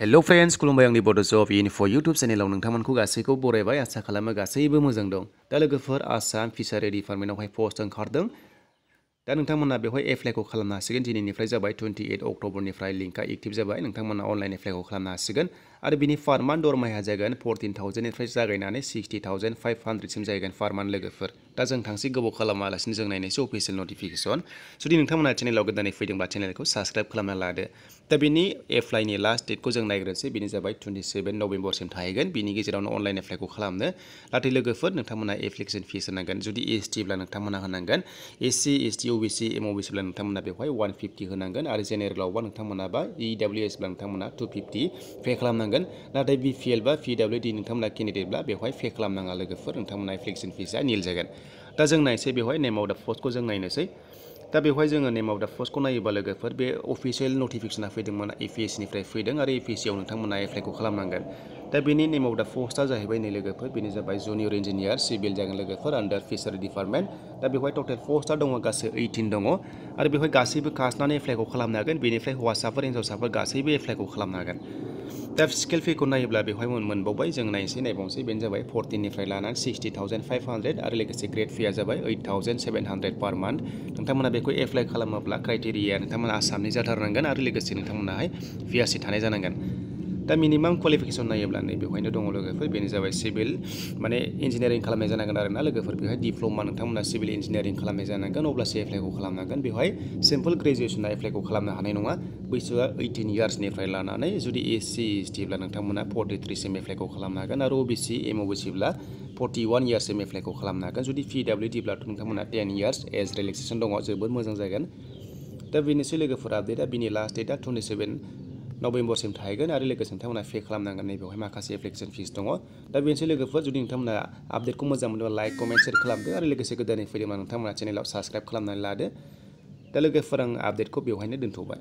hello friends खुलुमबाय आंनि बड'जब info YouTube चेनेलाव नोंथांमोनखौ गासैखौ बरायबाय आसा खालामो गासैबो मोजां दं दा लोगोफोर आसाम फिसारि डिपार्टमेन्टआवहाय पस्ट ओंखारदों दा नोंथांमोना बेवहाय एप्लाइखौ खालामनो हासिगोन दिनैनिफ्राय जाबाय 28 अक्ट'बरनिफ्राय लिंकआ एक्टिभ जाबाय नोंथांमोना अनलाइन एप्लाइखौ खालामनो हासिगोन आरो बिनि फार मान्थ दरमाया जागोन 14,000 निफ्राय जागायनानै 60,500 सिम जागोन फार मान्थ लोगोफोर दा जों थांसै गोबाव खालामालासिनो जों नायनोसै अफिशियेल नटिफिकेशन जुदि नोंथांमोना चेनेलाव गोदानै फैदोंबा चेनेलखौ साबस्क्राइब खालामना लादो दा बिनि एप्लाइनि लास्ट डेटखौ जों नायग्रोनोसै बेनि जाबाय 27 नभेम्बरसिम थाहैगोन बिनि गेजेरावनो अनलाइन एप्लाइखौ खालामनो नाथाय लोगोफोर नोंथांमोना एप्लिकेशन फिस होनांगोन जुदि एसटिब्ला नोंथांमोना होनांगोन एससि एसटि ओबिसि एमअबिसिब्ला नोंथांमोना बेवहाय 150 होनांगोन आरो जेनेरेलावबा नोंथांमोना बा इडब्लिउएसब्ला नोंथांमोना 250 पे खालामनांगोन नाथाय बिपिएल बा पिडब्लिउडि नोंथांमोना केन्डिडेटब्ला बेवहाय पे खालामनाङा लोगोफोर नोंथांमोना एप्लिकेशन फिसआ निल जागोन दा जों नायनोसै बेवहाय नेम अफ दा पस्टखौ जों नायनोसै दा बेवहाय जोङो नेम अफ दा पस्टखौ नायोबा लोगोफोर बे अफिशियेल नटिफिकेशना फैदोंमोन एपिएससिनिफ्राय फैदों आरो एपिएससियाव नोंथांमोना एप्लाइखौ खालामनांगोन दा बेनि नेम अफ दा पस्टआ जाहैबाय नै लोगोफोर बेनो जाबाय जुनियर इन्जिनियार सिभिल जागोन लोगोफोर आन्डार फिसारि डिपार्टमेन्ट दा बेवहाय टटेल पस्टआ दङ गासै 18 दङ आरो बेवहाय गासैबो कास्टनानो एप्लाइखौ खालामनो हागोन बेनिफ्राय हौवासाफोर हिन्जावसाफोर गासैबो एप्लाइखौ खालामनो हागोन दा फिजिकेल फेखौ नायोब्ला बेवहाय मोनबावबाय जों नायबावनोसै बेनो जाबाय 14 निफ्राय लानानै 60,500 आरो लोगोसे ग्रेड फिया जाबाय 8,700 पार मान्थ नोंथांमोना बेखौ एप्लाइ खालामोब्ला क्राइटेरिया नोंथांमोना आसामनि जाथारनांगोन आरो लोगोसे नोंथांमोनाहाय पिआरसि थानाय जानांगोन दा मिनिमाम क्वालिफिकेसन नायोब्ला नै बेवहायनो दङ लोगोफोर बेनो जाबाय सिभिल माने इन्जिनियारिं खालामनाय जानांगोन आरोना लोगोफोर बेवहाय डिप्ल'मा नोंथांमोना सिभिल इन्जिनियारिं खालामनाय जानांगोन अब्लासो एप्लाइखौ खालामनांगोन बेवहाय सिम्पल ग्रेजुवेसना एप्लाइखौ खालामनो हानाय नङा बैसोआ 18 इयार्सनिफ्राय लानानै जुदि एससि एसटिब्ला नोंथांमोना 43 सिम एप्लाइखौ खालामनो हागोन आरो ओबिसि एमअबिसिब्ला 41 इयार्ससिम एप्लाइखौ खालामनो हागोन जुदि पिडब्लिउडिब्लाथ' नोंथांमोना 10 इयार्स एज रिलेक्सेसन दङ जोबोद मोजां जागोन दा बेनोसै लोगोफोर आपडेटआ बिनि लास्ट डेटआ 27 नभेम्बरसिम थाहैगोन आरो लोगोसे नोंथांमोना पे खालामनांगोन नैबेवहाय माखासे एप्लिकेशन फिस दङ दा बेनोसै लोगोफोर जुदि नोंथांमोना आपडेटखौ मोजां मोनोबा लाइक कमेन्ट शेयार खालामदो आरो लोगोसे गोदानै फैदोंबा नोंथांमोना चेनेलाव साबस्क्राइब खालामनानै लादो दा लोगोफोर आं आपडेटखौ बेवहायनो दोनथ'बाय